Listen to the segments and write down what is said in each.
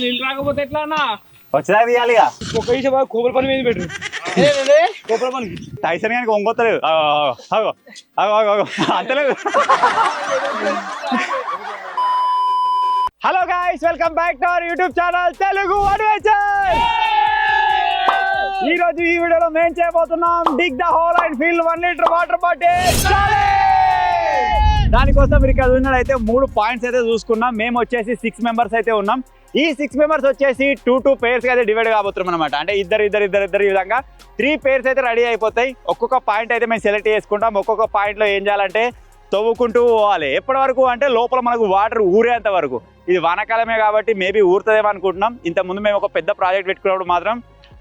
నీళ్ళు రాకపోతే ఎట్లా అన్న వచ్చేదా తీయాలి ఒక విషయం కోపల పని మీద పెట్టు కోపల పని టైసన్ కానీ ఒంగొత్తలేదు అంతలేదు. Hello guys, welcome back to our YouTube channel Telugu adventure. ఈ రోజు ఈ వీడియోలో మేము చేయబోతున్నాం dig the hole and fill 1 litre water bottle. దానికోసం మీరు ఇక్కడ ఉన్నట్టయితే 3 పాయింట్స్ అయితే చూసుకున్నాం. మేము వచ్చేసి 6 మెంబర్స్ అయితే ఉన్నాం. ఈ 6 మెంబర్స్ వచ్చేసి 2 పేర్స్ అయితే డివైడ్ కాబోతున్నాం అనమాట. అంటే ఇద్దరు ఈ విధంగా 3 పేర్స్ అయితే రెడీ అయిపోతాయి. ఒక్కొక్క పాయింట్ అయితే మేము సెలెక్ట్ చేసుకుంటాం. ఒక్కొక్క పాయింట్లో ఏం చేయాలంటే తవ్వుకుంటూ పోవాలి. ఎప్పటి వరకు అంటే లోపల మనకు వాటర్ ఊరేంత వరకు. ఇది వానాకాలమే కాబట్టి మేబీ ఊరుతుందేమో అనుకుంటున్నాం. ఇంతకుముందు మేము ఒక పెద్ద ప్రాజెక్ట్ పెట్టుకున్నప్పుడు మాత్రం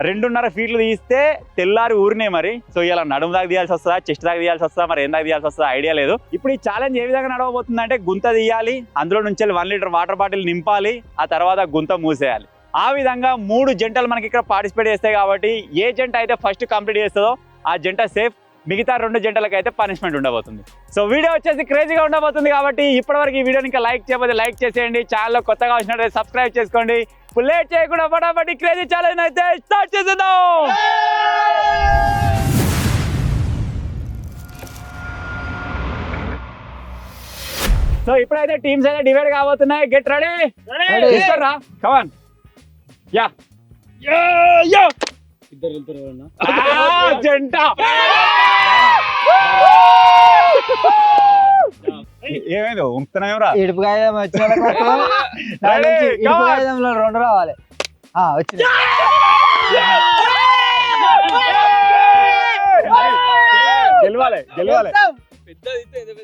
2.5 ఫీట్లు తీస్తే తెల్లారి ఊరినాయి మరి. సో ఇలా నడుము దాకా తీయాల్సి వస్తుందా, చెస్ట్ దాకా తీయాల్సి వస్తుందా, మరి ఏం దాకా తీయాల్సి వస్తుందా ఐడియా లేదు. ఇప్పుడు ఈ ఛాలెంజ్ ఏ విధంగా నడవబోతుందంటే గుంత తీయాలి, అందులో నుంచి 1 లీటర్ వాటర్ బాటిల్ నింపాలి, ఆ తర్వాత గుంత మూసేయాలి. ఆ విధంగా 3 జంటలు మనకి ఇక్కడ పార్టిసిపేట్ చేస్తాయి కాబట్టి ఏ జంట అయితే ఫస్ట్ కంప్లీట్ చేస్తుందో ఆ జంట సేఫ్. మిగతా 2 జంటలకు అయితే పనిష్మెంట్ ఉండబోతుంది. సో వీడియో వచ్చేసి క్రేజీగా ఉండబోతుంది కాబట్టి ఇప్పటివరకు ఈ వీడియోని ఇంకా లైక్ చేయకపోతే లైక్ చేసేయండి. ఛానల్లో కొత్తగా వచ్చినట్లయితే సబ్స్క్రైబ్ చేసుకోండి. లేట్ చేయకుండా ఫటాఫట్ క్రేజీ ఛాలెంజ్ అయితే స్టార్ట్ చేసేద్దాం. సో ఇప్పుడైతే టీమ్స్ అయితే డివైడ్ కాబోతున్నాయి. Get ready. రా కమాన్. యా ఇద్దరు జంట ఏమైంది ఉంటున్నాయరా? ఇడుపు కాగితం వచ్చిన ఇడుపు కాగితంలో 2 రావాలి. వచ్చింది. గెలవాలి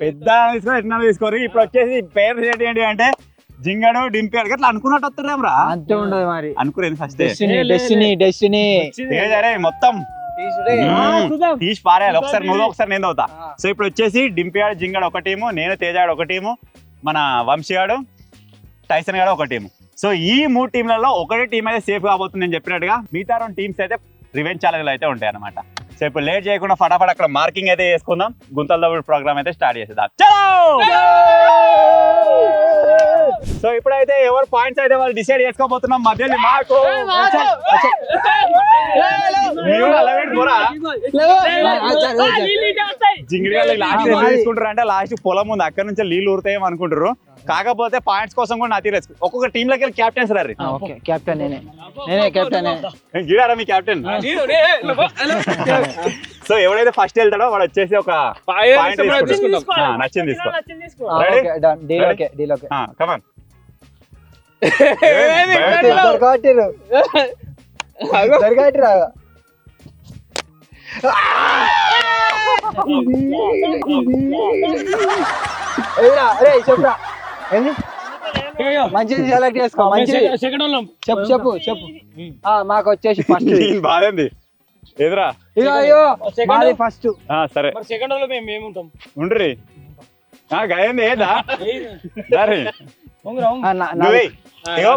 పెద్ద తీసుకొని ఎట్లా తీసుకోరు. ఇప్పుడు వచ్చేసి పేరు ఏంటి అంటే జింగడు డింపాడు అట్లా అనుకున్నట్టు వస్తారేమ్రా? అంతే ఉండదు మరి. అనుకునేది ఫస్ట్ డెస్టినీ మొత్తం తీసి పారేయాలి. ఒకసారి నువ్వు ఒకసారి నేను అవుతా. సో ఇప్పుడు వచ్చేసి డింపియాడు జింగడు ఒక టీము, నేను తేజాడు ఒక టీము, మన వంశీగాడు టైసన్ గాడు ఒక టీము. సో ఈ 3 టీంలలో ఒకటే టీం అయితే సేఫ్ కాబోతుంది నేను చెప్పినట్టుగా. మిగతా 2 టీమ్స్ అయితే రివెంజ్ ఛాలెంజ్ అయితే ఉంటాయి అనమాట. సో ఇప్పుడు లేట్ చేయకుండా ఫటాఫట్ అక్కడ మార్కింగ్ అయితే చేసుకుందాం. గుంతల దవ్వుడు ప్రోగ్రామ్ అయితే స్టార్ట్ చేసేద్దాం. సో ఇప్పుడైతే ఎవరు పాయింట్స్ అయితే వాళ్ళు డిసైడ్ చేసుకోబోతున్నాం. మధ్యలో మాకు జింగిడి లాస్ట్ తీసుకుంటారు అంటే లాస్ట్ పొలం ఉంది, అక్కడ నుంచి నీళ్ళు ఊరుతాయేమో అనుకుంటారు. కాకపోతే పాయింట్స్ కోసం కూడా నా తీరేసు ఒక్కొక్క టీమ్ లోకి వెళ్ళి క్యాప్టెన్స్ రా. కెప్టెన్ నేనే కెప్టెన్. గిడారా మీ క్యాప్టెన్? సో ఎవడైతే ఫస్ట్ వెళ్తాడో వాడు వచ్చేసి ఒక పాయింట్ నచ్చింది తీసుకో. కమాన్. చెప్పురా మంచిది సెలెక్ట్ చేసుకో. చెప్పు మాకు వచ్చేసి ఫస్ట్ బాగుంది ఎదురా. అయ్యో ఫస్ట్. సరే సెకండ్ లో మేము ఉంటాం. ఉండ్రి గాయంది ఏదా సరే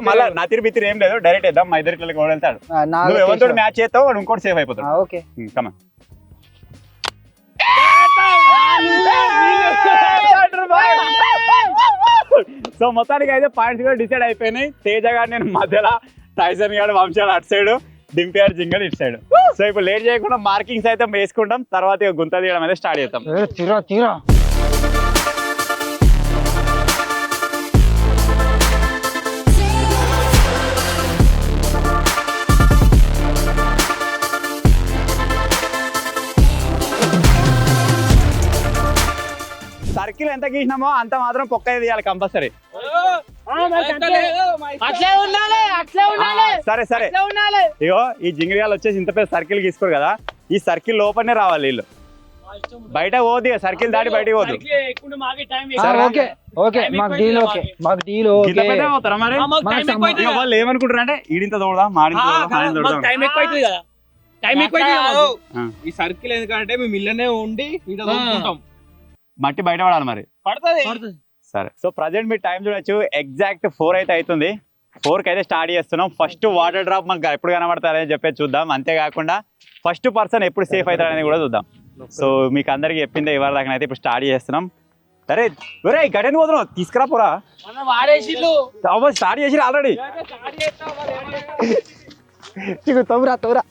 మళ్ళా నా తిరిగి ఏం లేదు, డైరెక్ట్ వేద్దాం. మా ఇద్దరికి వెళ్తాడు. నువ్వు ఎవరితో మ్యాచ్ చేస్తావు వాడు ఇంకోటి సేఫ్ అయిపోతాడు. ఓకే కమా. సో మొత్తానికి అయితే పాయింట్స్ కూడా డిసైడ్ అయిపోయినాయి. తేజ గారు నేను మధ్యలో, టైసన్ గారు వంశాలు అటు సైడ్, డింపియాడు జింగడు ఇటు సైడ్. సో ఇప్పుడు లేట్ చేయకుండా మార్కింగ్స్ అయితే వేసుకుంటాం. తర్వాత గుంత తీయడం అయితే స్టార్ట్ చేస్తాం. తీరా సర్కిల్ ఎంత గీసినామో అంత మాత్రం పొక్క తీయాలి కంపల్సరీ. సరే ఇగో ఈ జింగిరియాలు వచ్చేసి ఇంత పెద్ద సర్కిల్ గీసుకోరు కదా, ఈ సర్కిల్ లోపలనే రావాలి వీళ్ళు. బయట పోదు, సర్కిల్ దాటి బయటకు పోదు. వాళ్ళు ఏమనుకుంటారు అంటే ఈడింత తోడదా ఈ సర్కిల్ ఎందుకంటే మేము ఇళ్ళనే ఉండి మట్టి బయట పడాలి మరి. పడుతుంది. సరే సో ప్రజెంట్ మీరు టైం చూడొచ్చు, ఎగ్జాక్ట్ 4 అయితే అవుతుంది. 4కి అయితే స్టార్ట్ చేస్తున్నాం. ఫస్ట్ వాటర్ డ్రాప్ మనకు ఎప్పుడు కనబడతారని చెప్పేసి చూద్దాం. అంతేకాకుండా ఫస్ట్ పర్సన్ ఎప్పుడు సేఫ్ అవుతారనేది కూడా చూద్దాం. సో మీకు అందరికి చెప్పిందే ఇవాళ దాకా అయితే ఇప్పుడు స్టార్ట్ చేస్తున్నాం. సరే ఒరే గడెన్ పోతున్నావు తీసుకురా పోరా. స్టార్ట్ చేసి ఆల్రెడీ తవ్వురా తవ్వురా.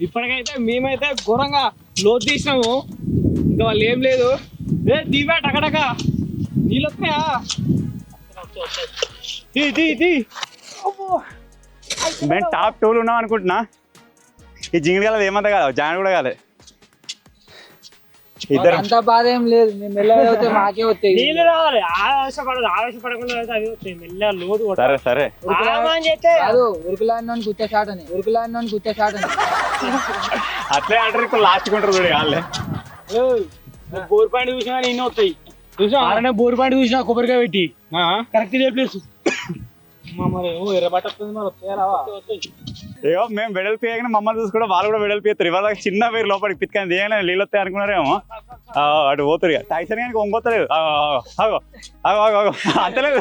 ఇప్పటికైతే మేమైతే ఘోరంగా లోతు తీసినాము. ఇంకా వాళ్ళు ఏం లేదు. దీవా టకటక నీళ్ళు వస్తాయా? మేము టాప్ 2లో ఉన్నాం అనుకుంటున్నా. ఈ జింగిల్ కాలేదు ఏమంతా కాదు, జాయిన్ కూడా కాలేదు. ఇద్దరు అంత బాధ ఏం లేదు. మేము మెల్లగా మాకే వస్తాయి నీళ్ళు రావాలి. ఆవేశపడకుండా అవి వస్తాయి మెల్ల లోతు. సరే సరే కాదు ఉరుకులాడినోని గుచ్చ షాట్ అని అట్లే అంటారు. ఇప్పుడు లాస్ట్ కొంటారు చూడు వాళ్ళే. బోర్ పాయింట్ చూసినా ఇన్ని వస్తాయి. చూసా ఆడనే బోర్ పాయింట్ చూసినా కొబ్బరికాయ పెట్టి కరెక్ట్ ఇదే ప్లేస్. మరి ఎర్రబట్ట వస్తుంది మరి వస్తాయా రావా? ఏమో మేము వెడల్పియగానే మమ్మల్ని చూసుకుంటే వాళ్ళు కూడా వెడల్పిస్తారు. ఇవాళ చిన్న పేరు లోపలికి పిత్తుకొని దిగానే నీళ్ళు వస్తాయి అనుకున్నారేమో. అటు పోతారు ఇక టైసన్ కానీ వంగోతలేదు. అంతలేదు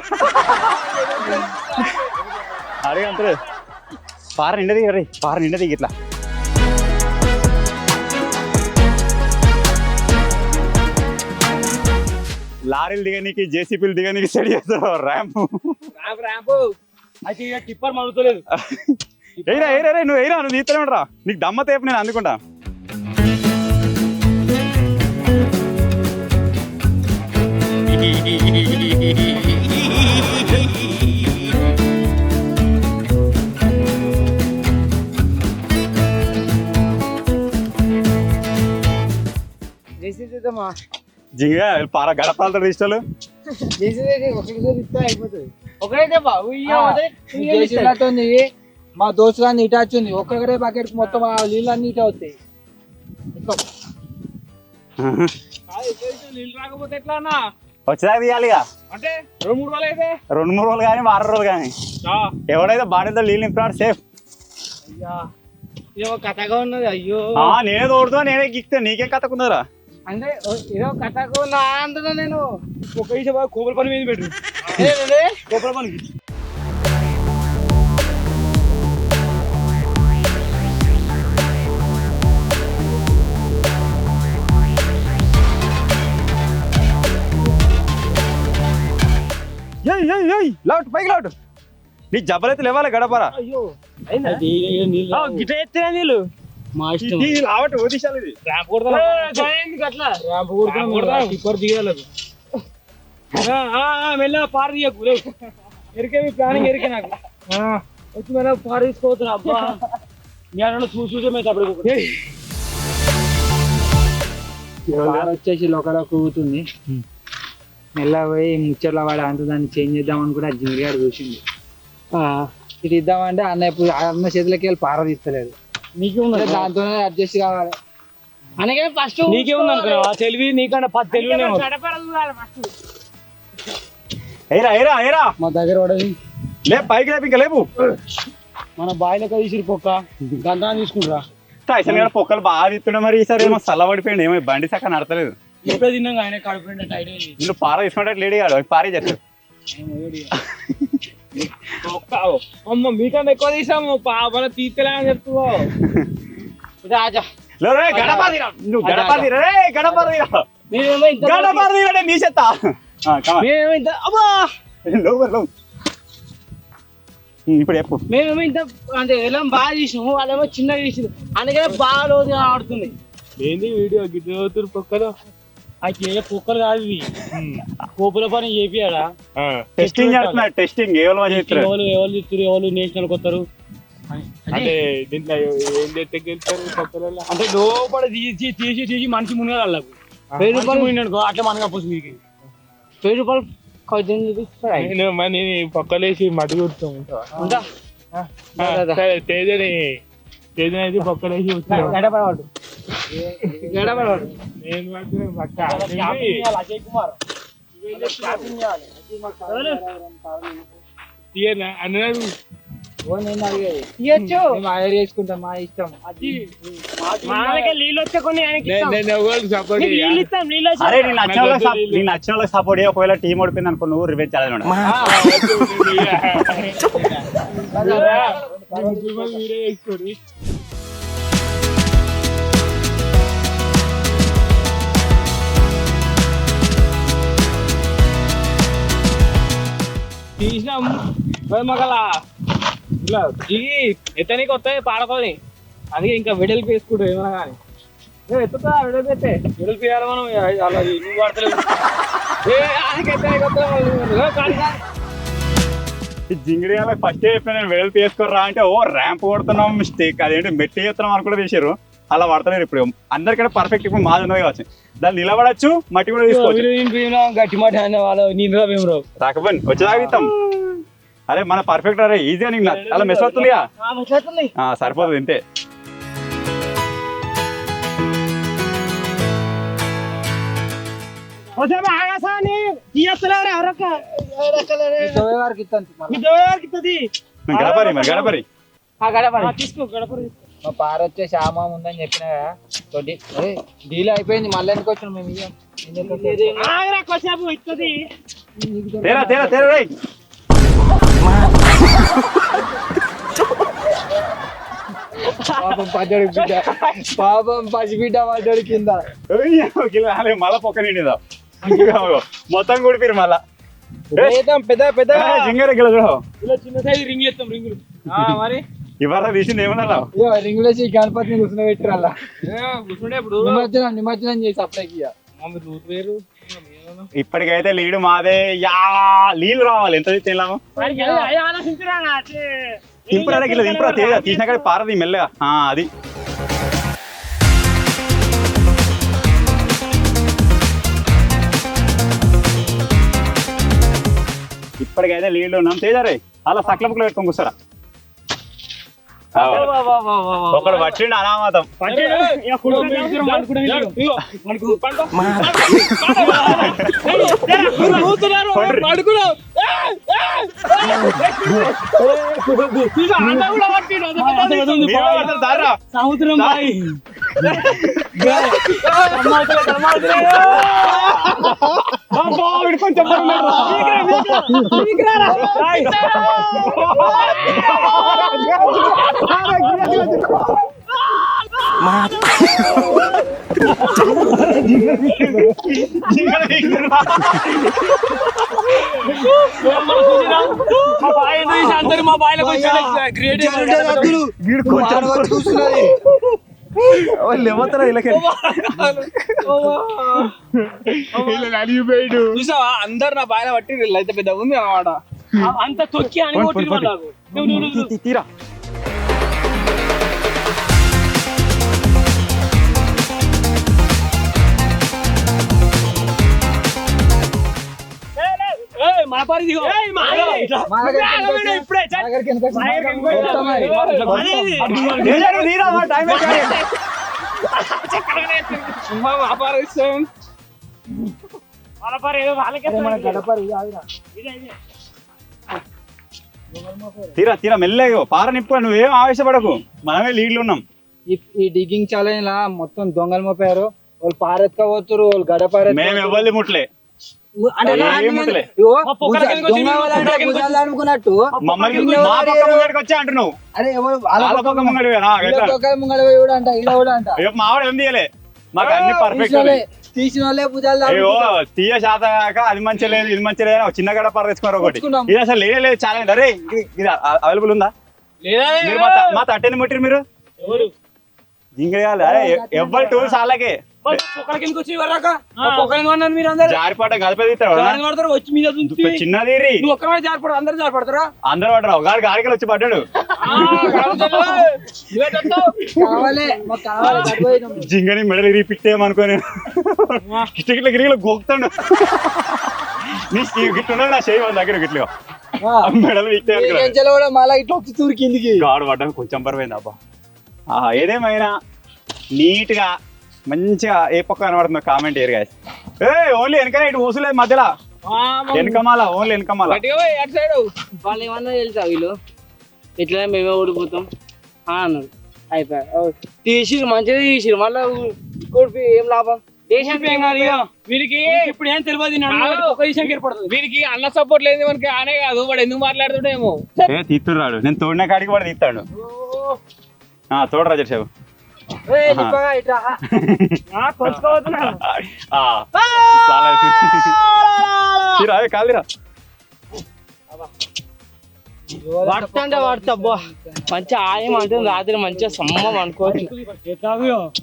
అడిగి అంతలేదు. పార నిండా దిగ రే, పార నిండా దిగి ఇట్లా. లారీలు దిగనీకి జేసీపీలు దిగనీకి సెట్ చేస్తారు ర్యాంప్. అయితే టిప్పర్ మరుగుతలేదు. ఎయిరా ఎయిరా రే, నువ్వు ఎయిరా, నువ్వు తీస్తూనే ఉండరా. నీకు దమ్మ తేపు నేను అందుకుంటా. జింగా పార గడపాలతో తీసుకోవాలి. మా దోస్తు గారిని ఇట వచ్చింది. ఒక్కొక్కటే బకెట్ మొత్తం నీళ్ళన్నీ ఇట వస్తాయి. నీళ్ళు రాకపోతే ఎట్లా అన్నా? వచ్చేదాకా తీయాలి ఇక. అంటే 2-3 రోజులు అయితే 2-3 రోజులు కానీ 6 రోజులు కానీ ఎవడైతే బాడీతో నీళ్ళు నింపుతాడు సేఫ్. ఏమో కథగా ఉన్నది. అయ్యో నేనే తోడుతా, నేనే గిక్తా, నీకేం కథకున్నదిరా? అంటే ఏదో కథకు నా అంటున్నా నేను. ఒక విషయం కోపల పని మీద పెట్టు. కోపల పనికి లాట్ పైకి లాట్. నీ జబ్బలైతే లేవాలి గడపరా. అయ్యో గిట ఎత్తే నీళ్ళు మా ఇష్టం. లావట్ ఓదిశాలి ఇది. ర్యాంప్ కొడతా అట్లా ర్యాంప్ కొడతా టిప్పర్ దిగాలి. మెల్ల పార దిగకు ఎరికే మీ ప్లానింగ్ ఎరికే నాకు వచ్చి మెల్ల పార తీసుకోవద్దు. అబ్బా నేను చూసే మేము అప్పుడు వచ్చేసి లోకల్ కూగుతుంది. మెల్ల పోయి ముచ్చట్ల వాడి అంత దాన్ని చేంజ్ చేద్దామని కూడా జింగిరి గారు చూసింది. ఇటు ఇద్దామంటే అన్న చేతులకి వెళ్ళి పార తీస్తలేదు. నీకేముంది దాంతోనే అడ్జస్ట్ కావాలి. అనగా ఫస్ట్ నీకేముంది అనుకున్నావా తెలివి? నీకన్నా 10 తెలివి. మా దగ్గర పడది లే పైకి లేపు, ఇంకా లేపు. మన బాయిలక తీసిరి పొక్క గంధం తీసుకుంటారా? టైసన్ గారు పొక్కలు బాగా తిస్తుండే. మరి ఈసారి ఏమో చల్లబడిపోయింది, ఏమో బండి సక్క నడతలేదు. ఎప్పుడే తిన్నాం ఆయన కడుపు టైట్ అయింది. నువ్వు పార తీసుకుంటే లేడీ కాదు, పారే చేస్తాడు. అమ్మ మీకన్నా ఎక్కువ తీసాము పాపన తీర్చలే అని చెప్తున్నావు. ఇప్పుడు చెప్పు. మేమేమో ఇంత అంటే ఎలా బాగా తీసినాము, వాళ్ళేమో చిన్నగా తీసింది. అందుకనే బాగా రోజు ఆడుతుంది. ఏంది వీడియో గిద్దరు పొక్కలు ఏ పొక్కలు కాదు ఇవి. కోపుల పని చేపియాడా? టెస్టింగ్ టెస్టింగ్ ఎవరు చూస్తారు, ఎవరు నేషనల్ కొత్తారు అంటే దీంట్లో ఏం చెప్తారు అంటే లోపల తీసి తీసి తీసి మనిషి మునగా వాళ్ళకు 1000 రూపాయలు మునిగనుకో అట్లా మనగా పోసు మీకు 1000 రూపాయలు పక్కలేసి మట్టి కూర్చోం తేజని అయితే పక్కలేసి గడపడవాడు గడపడవాడు నేను మాత్రం పక్క అజయ్ కుమార్ తీయనా అన్నాడు నేను అడిగేది తీయచ్చు మేము హైర్ చేసుకుంటాం మా ఇష్టం అది మనకే నీళ్ళు వచ్చే కొన్ని ఆయనకి ఇస్తాం. నేను ఎవరికి సపోర్ట్ నీకు నీళ్ళు ఇస్తాం నీళ్ళు వచ్చే అరే నేను నచ్చిన వాళ్ళకి సపోర్ట్ చేయ ఒకవేళ టీం ఓడిపోయింది అనుకో నువ్వు రివెంజ్ చేయాలి మీరే వేసుకోండి తీసినాం మగల ఇలా దిగి ఎత్తనికి వస్తాయి పాడకొని అందుకే ఇంకా వెడల్పు వేసుకుంటాం ఏమన్నా కానీ ఎత్తుతా వెడల్పు ఎత్తే వెడల్పు వేయాలి మనం అలా నువ్వు పడతలేవు జింగిడి వాళ్ళకి ఫస్ట్ చెప్పిన నేను వెడల్పు వేసుకోరా అంటే ఓ ర్యాంప్ కొడుతున్నాం మిస్టేక్ అదేంటి మెట్టి చేస్తున్నాం అని కూడా చేశారు అలా పడతలేరు ఇప్పుడు అందరికంటే పర్ఫెక్ట్ ఇప్పుడు మాది ఉన్నది కావచ్చు దాన్ని నిలబడచ్చు మట్టి కూడా తీసుకోవచ్చు గట్టి మాట అనే వాళ్ళు నీళ్ళు మేము రావు రాకపోయి వచ్చేదాకా ఇస్తాం అరే మన పర్ఫెక్ట్ అరే ఈజీగా నీకు అలా మెస్ అవుతుందిగా సరిపోతుంది ఇంతే గడపరి మరి గడపరి తీసుకో గడపరి మా పార వచ్చేసి ఆమా ఉందని చెప్పిన కదా తోటి డీల్ అయిపోయింది మళ్ళీ ఎందుకు వచ్చినాం మేము ఇయ్యం ఇస్తుంది తేరా తేరా తేరా రేయ్ పాపం పడ్డాడు బిడ్డ పాపం పసిబిడ్డ పడ్డాడు కింద మళ్ళా పొక్క నిండిదా మొత్తం కూడిపోయారు మళ్ళా పెద్ద పెద్ద జింగర గిల ఇలా చిన్న సైజు రింగ్ చేస్తాం రింగులు మరి ఇవాళ తీసింది ఏమన్నా రింగులో గణపతిని కూర్చుని పెట్టారు అలా కూర్చుంటే ఇప్పుడు నిమజ్జనం చేసి అప్పటికి వేరు ఇప్పటికైతే లీడ్ మాదే యా నీళ్ళు రావాలి ఎంత తిన్నాము దింపురా గిల్ల దింపురా తీసిన కాడ పారది మెల్లగా అది ఇప్పటికైతే లీడ్ ఉన్నాం తేజారే అలా సకల ముక్కలు పెట్టుకొని కూర్చోరా ఒకడు పట్టిండు అనామాతం సముద్రం కొంచెం మా బాయిలకు చూసావా అందరు నా బాయిల పట్టి అయితే పెద్ద ఉంది అన్నమాట అంత తొక్కి అని తీరా మన పరి దిగో ఇప్పుడే తీరా తీరా మెల్లగా పార నిప్పు నువ్వేం ఆవేశపడకు మనమే లీడ్లు ఉన్నాం ఈ డిగ్గింగ్ ఛాలెంజ్ లా మొత్తం దొంగలు మోపారు వాళ్ళు పారెత్తుకోపోతురు వాళ్ళు గడపారు మేము ఎవరి ముట్లే అనుకున్నట్టు మమ్మల్ని మా పక్క ముంగడికి వచ్చా అంటున్నావు అరే వాళ్ళ పక్క ముంగడి ముంగడ కూడా అంట ఇలా కూడా అంట మావాడు ఏం తీయలే మాకు అన్ని పర్ఫెక్ట్ తీసిన వాళ్ళే భుజాలు అయ్యో తీయ శాత కాక అది మంచి లేదు ఇది మంచి లేదు చిన్న గడ పార తెచ్చుకోరు ఒకటి ఇది అసలు లేదు ఛాలెంజ్ అరే ఇది అవైలబుల్ ఉందా మీరు మా తట్టెని ముట్టిరు మీరు జింగేయాలి అరే ఎవ్వరు టూల్స్ అలాగే జారిపాట కలిపేది వచ్చి మీద చిన్నది ఒక్కడే జారిపడు అందరూ జారిపడతారా అందరు పడ్డారు గాడి గాడికి వచ్చి పడ్డాడు జింగని మెడలు రిపిట్టేమనుకోని గిట్ల గిరిగిలో గోకుతాడు గిట్లున్నా నా చేయి వాళ్ళ దగ్గర గిట్లుగా మెడలు మళ్ళీ ఇట్లా వచ్చి తూరి కిందికి గాడు పడ్డాను కొంచెం పర్వైంది అబ్బా ఏదేమైనా నీట్ గా మంచిగా ఏ పక్క కనబడుతుందో కామెంట్ చేయరు గాయస్. ఓన్లీ వెనకనే ఇటు ఊసలేదు మధ్యలో, వెనకమాల ఓన్లీ వెనకమాల. వాళ్ళు ఏమన్నా తెలుసా వీళ్ళు ఇట్లా మేమే ఓడిపోతాం అన్నారు. అయిపోయా తీసిరు మంచిగా తీసిరు, మళ్ళీ ఓడిపోయి ఏం లాభం? వీరికి ఇప్పుడు ఏం తెలియదు ఏర్పడుతుంది. వీరికి అన్న సపోర్ట్ లేదు మనకి, ఆనే కాదు వాడు ఎందుకు మాట్లాడుతుండేమో. తీస్తున్నాడు, నేను తోడిన కాడికి వాడు తీస్తాడు. తోడు రాజేష్ కాదురా పడుతుంటే పడుతా మంచిగా ఆయం అంటే రాత్రి మంచిగా సమ్మం అనుకోవచ్చు.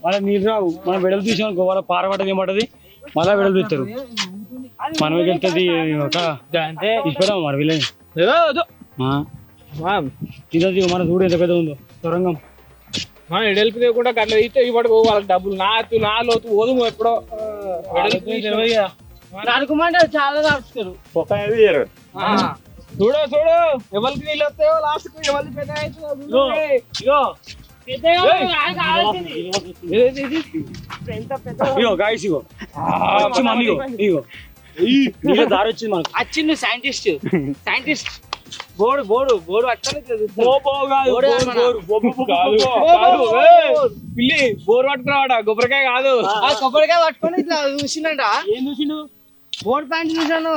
వాళ్ళ నీళ్ళు రావు, మనం వెడలు తీసామనుకో వాళ్ళ పార పట్టది ఏమంటది, మళ్ళా వెడలు తీస్తారు. మనమే వెళ్తుంది తీసుకురాం మన వీళ్ళని. ఇది మన చూడు ఎంత పెద్ద ఉందో సొరంగం. మనం ఎడల్పు లేకుండా అట్లా తీస్తే ఇవ్వడు వాళ్ళకి డబ్బులు. నా లోతు ఓదుము ఎప్పుడో నడుకుమంటే చాలా నడుస్తారు. చూడు ఎవరికి నీళ్ళు వస్తాయో లాస్ట్ కు ఎవరికి పెద్ద దారి వచ్చింది మనకు. వచ్చింది సైంటిస్ట్ బోర్డు పిల్లి బోర్ పట్టుకురావాడ, కొబ్బరికాయ కాదు. కొబ్బరికాయ పట్టుకొని ఇట్లా చూసిండ. ఏం చూసిండు? బోర్డు పాయింట్ చూసాను.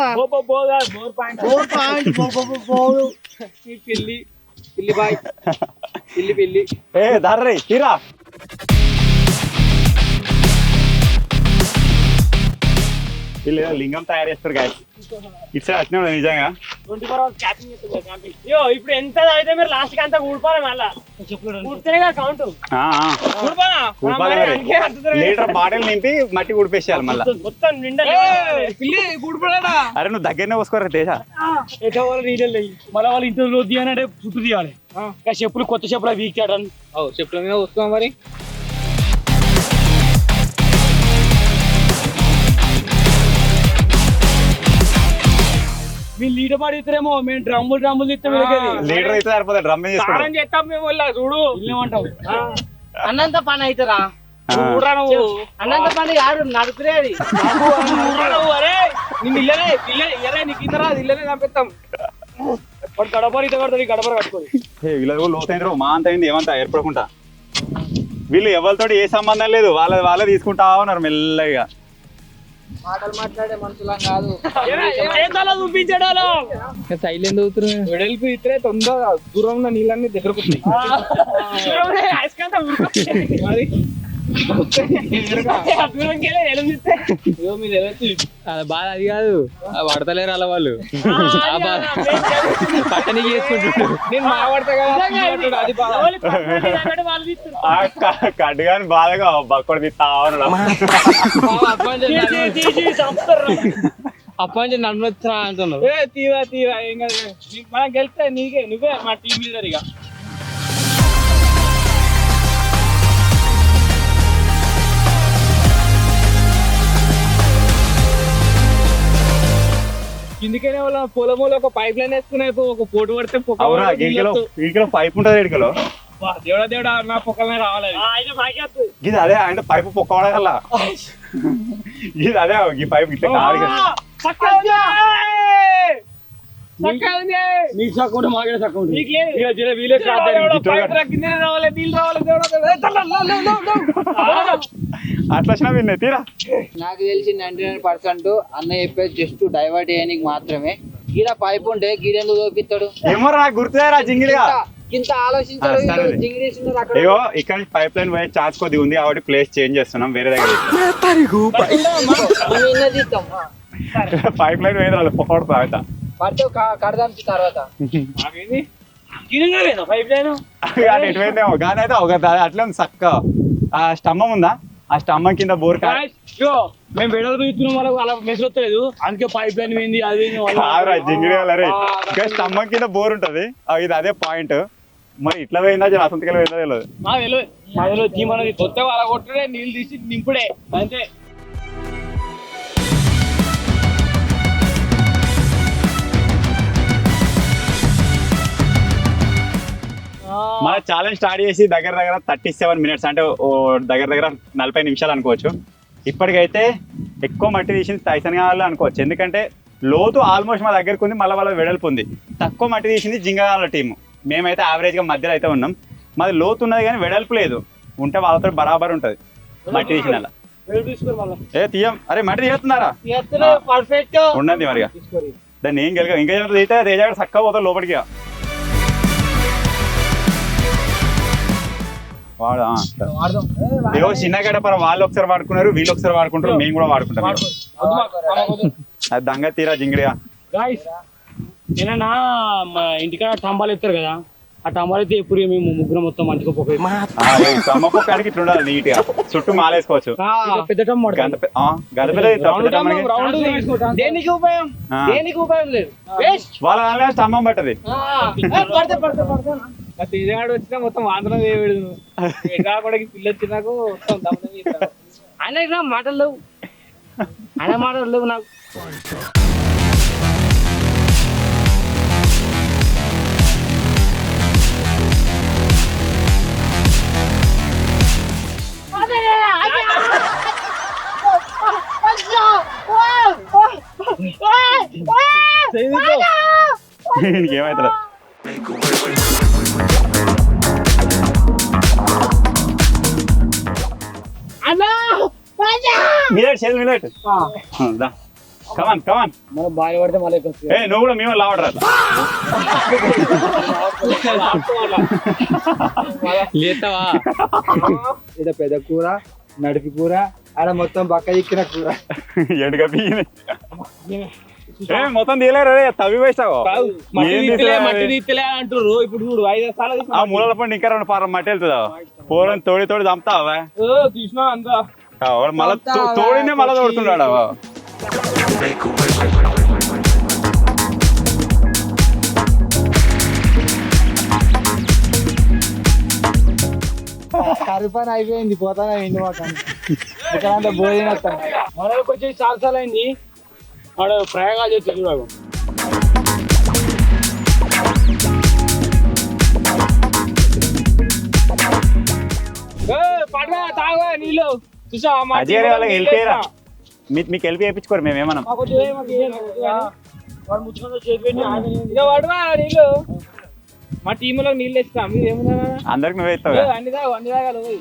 పిల్లి బాయ్ పిల్లి దారి తీరా. వీళ్ళు లింగం తయారు చేస్తారు గాయస్. ఇట్స్ అట్నే నిజంగా. ఇప్పుడు ఎంత అయితే మీరు లాస్ట్ కి అంతా కూడిపోవాలి, మళ్ళా కౌంట్ లీటర్ బాటిల్ నింపి మట్టి ఉడిపేసేయాలి మళ్ళీ. మొత్తం నిండా పిల్లి కూడిపోయాడా. అరే నువ్వు దగ్గరనే పోసుకోరా తేజ. నీళ్ళు మళ్ళీ వాళ్ళు ఇంట్లో రోజు తీయాలంటే చుట్టూ తీయాలి. చెప్పులు కొత్త చెప్పులు వీక్ చేయడం చెప్పుల మీద వస్తాం మరి. మీరు లీటర్ పాటు ఇస్తారేమో, మేము డ్రమ్ములు ఇస్తాం. లీటర్ అయితే సరిపోతుంది, డ్రమ్ చేస్తాం మేము. చూడు ఇల్లేమంటావు, అన్నంత పని అవుతారా? అన్నంత పని కాదు నడుపురే. అది అరే నేను ఇల్లనే నీకు ఇద్దరా ఇల్లనే చంపిస్తాం. వాడు గడపరు ఇత కడతాడు, గడపరు కట్టుకోదు. వీళ్ళు లోతైంది మా అంత అయింది ఏమంతా ఏర్పడకుండా. వీళ్ళు ఎవరితో ఏ సంబంధం లేదు, వాళ్ళే తీసుకుంటా ఉన్నారు మెల్లగా. మాటలు మాట్లాడే మనుషులం కాదు. చూపించాడు సైలెంట్ అవుతున్నారు. వెడల్పు ఇస్తే తొందరగా దూరం ఉన్న నీళ్ళన్నీ దగ్గరకు వస్తాయి. బాధ అది కాదు, పడతలేరు అలా వాళ్ళు పట్టనికి చేసుకుంటున్నారు. నేను మాట్లాడతా కదా అది కడ్డుగాని బాధగా బక్కడు తీస్తా అప్పటి నన్ను వచ్చినా అంటున్నావు. తీవా ఏం కాదు, మనం గెలిస్తే నువ్వే మా టీం లీడర్. ఇక కిందికైనా వాళ్ళ పొలంలో ఒక పైప్ లైన్ వేసుకునే ఒక పోటు పడితే పైప్ ఉంటుంది ఎడికలో. దేవుడా నా పొక్కమే రావాలి. ఇది అదే ఆయన పైపు పొక్కవాడగల. ఇది అదే ఈ పైపు ఇట్లా కాదు. అట్లా వచ్చినా విన్నే తీరా. నాకు తెలిసి 99% అన్న చెప్పేది జస్ట్ డైవర్ట్ చేయడానికి మాత్రమే. గీడ పైప్ ఉంటే గీడెందుకు చూపిస్తాడు ఏమో నాకు గుర్తురా జింగిలిగా. ఇంత ఆలోచించాడు. అయ్యో ఇక్కడ నుంచి పైప్ లైన్ పోయే ఛాన్స్ కొద్దిగా ఉంది కాబట్టి ప్లేస్ చేంజ్ చేస్తున్నాం, వేరే దగ్గర పైప్ లైన్ పోయింది వాళ్ళు పొగడతా కడదాం తర్వాత. ఎటువైందేమో కానీ అయితే ఒక అట్లే ఉంది చక్క. ఆ స్తంభం ఉందా, ఆ స్తంభం కింద బోర్ మేము వెడలు ఇస్తున్నాం, వాళ్ళకి అలా మెసేజ్ వస్తలేదు. అందుకే పైప్ లైన్ పోయింది. అది జింగిరి వాళ్ళరే ఇంకా స్తంభం కింద బోర్ ఉంటది. ఇది అదే పాయింట్. మరి ఇట్లా పోయిందా అసంతకెళ్ళి పోయిందో తెలియదు. మనది కొత్త వాళ్ళ కొట్టుడే నీళ్ళు తీసి నింపుడే అంతే. మన ఛాలెంజ్ స్టార్ట్ చేసి దగ్గర 37 minutes అంటే దగ్గర 40 నిమిషాలు అనుకోవచ్చు. ఇప్పటికైతే ఎక్కువ మట్టి తీసింది టైసన్ గాళ్ళు అనుకోవచ్చు, ఎందుకంటే లోతు ఆల్మోస్ట్ మా దగ్గరకు ఉంది, మళ్ళీ వాళ్ళ వెడల్పు ఉంది. తక్కువ మట్టి తీసింది జింగాల టీము. మేమైతే యావరేజ్గా మధ్యలో అయితే ఉన్నాం. మాది లోతు ఉన్నది కానీ వెడల్పు లేదు, ఉంటే వాళ్ళతో బరాబర్ ఉంటుంది మట్టి తీసిన. ఏ తీయం, అరే మట్టి తీస్తున్నారా పర్ఫెక్ట్ ఉన్నది మరిగా దాన్ని ఏం గెలక ఇంకా తీస్తే తేజాడు చక్కగా పోతాడు లోపలికి. ఏవో చిన్న గడపర వాళ్ళు ఒకసారి వాడుకున్నారు, వీళ్ళు ఒకసారి వాడుకుంటారు, మేము కూడా వాడుకుంటాం. అది దంగ తీరా జింగిడిగా. ఏనా మా ఇంటికాడ టంబాలు ఎత్తారు కదా, ఆ టంబాలు అయితే ఎప్పుడు మేము ముగ్గురు మొత్తం మంచిగా అమ్మపొక్కడికి ఇట్లా ఉండాలి నీట్ గా, చుట్టూ మాలేసుకోవచ్చు. పెద్ద టమాటో దేనికి ఉపయోగం, దేనికి ఉపయోగం లేదు. వాళ్ళ దానిలో స్తంభం పట్టది. తేజగాడు వచ్చినా మొత్తం ఆంధ్రం వేయడు, కూడా పిల్ల వచ్చినాకు ఆయన మాటలు లేవు, ఆయన మాటలు లేవు నాకు. ఏమైతుంది కమాన్ కమాన్ మనం బాగా పడితే మళ్ళీ నువ్వు కూడా మేము లావడరా లేతావా. ఇడ పెద్ద కూర, నడిపి కూర, ఆడ మొత్తం బక్క ఇక్కిన కూర, ఎడుగా మొత్తం తీయలేరు. తవ్వి వేస్తావు మట్టి తీస్తలే అంటారు. ఇప్పుడు చూడు 5 సార్లు ఆ మూలల పండు ఇంకా 2 పారం మట్టి వెళ్తుందా, పూరం తోడి చంపుతావా తీసినా అంతా మళ్ళా తోడినే మళ్ళా తోడుతున్నాడు. కర్రీ పని అయిపోయింది, పోతానే ఇంటి మాకండి ఇక్కడ భోజనం వస్తాం. మనకి వచ్చేసి చాలా సార్లు అయింది ఆడ ప్రయోగాలు చేస్తే చూడకు. పడగా తాగా నీళ్ళు చూసా అజయ్ వాళ్ళకి వెళ్ళిపోయారా, మీకు వెళ్ళి వేయించుకోరు మేమేమన్నా పడవా నీళ్ళు. మా టీంలో నీళ్ళు ఇస్తాం, మీరు ఏమన్నా అందరికి నువ్వే ఇస్తావు. అన్ని తాగాలి పోయి.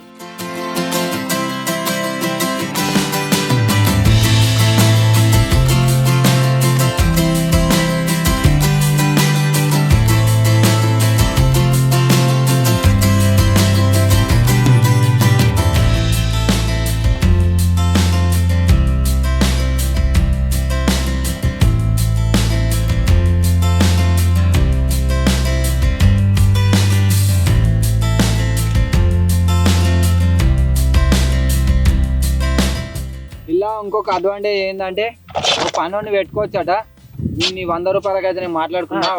ఇలా ఇంకొక అడ్వాంటేజ్ ఏంటంటే ఒక పనుని పెట్టుకోవచ్చట. దీన్ని 100 రూపాయలకి అయితే నేను మాట్లాడుకున్నా,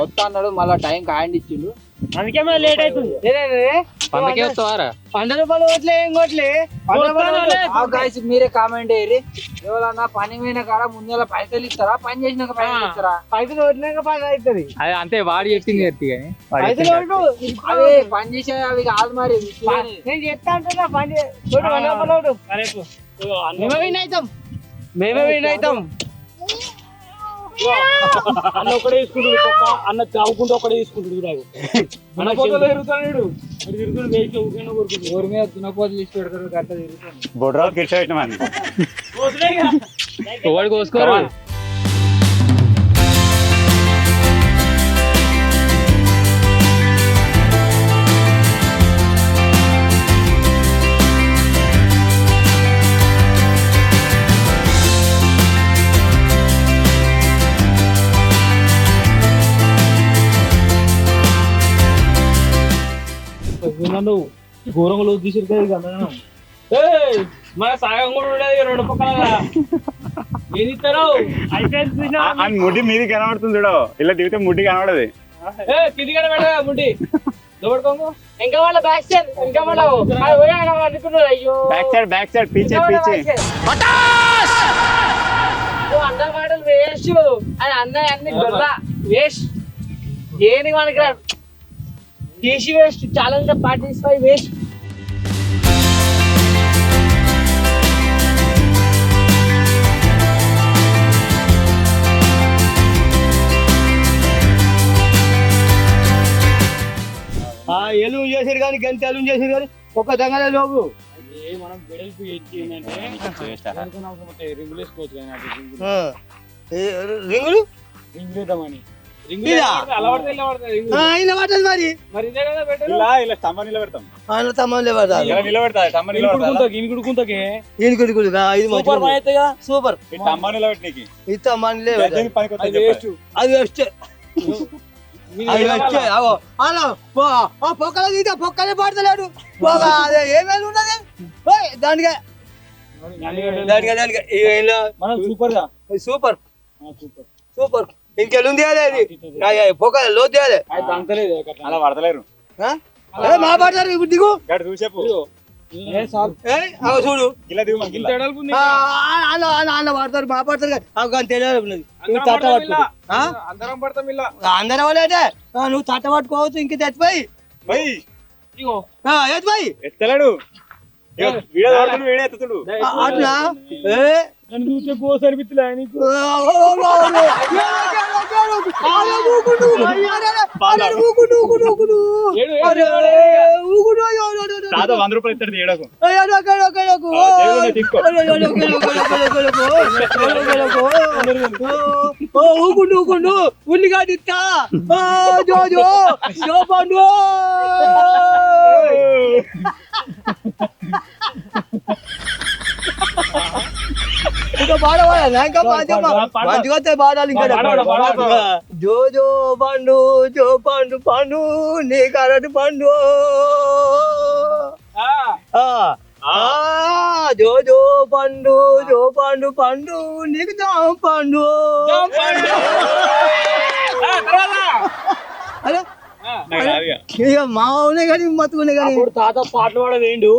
వస్తా అన్నాడు, మళ్ళీ టైంకి హ్యాండ్ ఇచ్చిండు, అందుకే లేట్ అవుతుంది. 100 రూపాయలు ఓట్లే ఏం కొట్లే. మీరే కామెంట్ అయ్యి, ఎవరన్నా పని పోయిన కాడ ముందు పైసలు ఇస్తారా, పని చేసినాక పైసలు ఇస్తారా? పైసలు కొట్టినాక పని అవుతుంది. అది అంతే, వాడి చెప్పింది కానీ అవి పని చేసే అవి కాదు మరి. నేను చెప్తా అంటున్నా పని మేమే విన్ అవుతాం. అన్న ఒకటే తీసుకుంటాడు, అన్న తాగుకుంటూ ఒకటే తీసుకుంటాడు. ఊరి మీద దున్నపోతులు ఇచ్చి పెడతారు, గట్ట తిరుగుతాను. బొడ్రాలు కిడ్స్ పెట్టమని కోసుకోరు. ఘోరంగా లోతు తీసిరు కదా, మన సాగం కూడా ఉండేది 2 పక్కల. ఏది ఇస్తారు ముడ్డి మీది కనబడుతుంది చూడ, ఇలా దిగితే ముడ్డి కనబడదు. కింది కనబడ ముడ్డి ఇంకా వాళ్ళ బ్యాక్ సైడ్, ఇంకా వాళ్ళ అయ్యో బ్యాక్ సైడ్ పీచే అన్న మాటలు వేస్ట్. అది అన్నయ్య అన్ని గొర్ర వేస్ట్, దేనికి మనకి టీసీ వేస్ట్ ఛాలెంజ్ పార్టిసిపై వేస్ట్. ఎలుగు చేసారు కానీ గంత ఎలుగు చేసారు కానీ ఒక్క దొంగలే లోపు. మనం వెడల్పు ఏంటంటే రింగులు వేసుకోవచ్చు కానీ రింగులు రింగులు వేద్దామని ఇలా పడుతుంది మరి మరి ఇదే కదా బెటర్. ఇలా స్తంభం నిలబెడతాం, తమ్మలే పడతారు నిలబెడతా స్తంభం నిలబెడతా ఇనుకుంటకి ఈనుకుడుకుడు ఇది సూపర్ మాయతగా సూపర్ స్తంభం నిలబెట్టనీకి ఇది తమ్మలే పనికి వేస్ట్. అది వచ్చే అది వచ్చే అలా పొక్కల తీతే పొక్కలే పడతలేడు అదే ఏమేమి ఉన్నది దానికే దానికే దానికే మనం సూపర్ గా సూపర్ సూపర్ సూపర్ ఇంకెళ్ళుంది అది పొక్కల లో తేయాలి అంతలేదు అలా పడతలేరు మా పడతారు ఇప్పుడు దిగు గడు చూసేపు చూడు ఇలా దిగు అన్న పడతారు మా పడతారు కానీ తెలియదు ఉన్నది నువ్వు తట్ట పట్టుకో అందరం పడతాం ఇలా అందరం వాళ్ళే నువ్వు తట్ట పట్టుకోవచ్చు ఇంక తెచ్చిపోయి ఎత్తిపోయి ఎత్తలేడు వీడే ఎత్తుతుడు అట్లా నన్ను చూసే గోస అనిపిస్తులే నీకు. తాత 100 రూపాయలు ఇస్తాడు ఏడకు తీసుకో ఊకుండు ఉల్లిగడ్డ ఇస్తా జో జో జో పండు ఇంకా పాడవాడా ఇంకా మంచిగా వస్తాయి పాడాలి ఇంకా జో జో పండు జో పండు పండు నీ కరటి పండు జో జో పండు జో పండు పండు నీకు జామ పండు అరే ఇక మా ఉన్నాయి కానీ మత్తుకున్నాయి కానీ తాత పాటలు పాడవేండు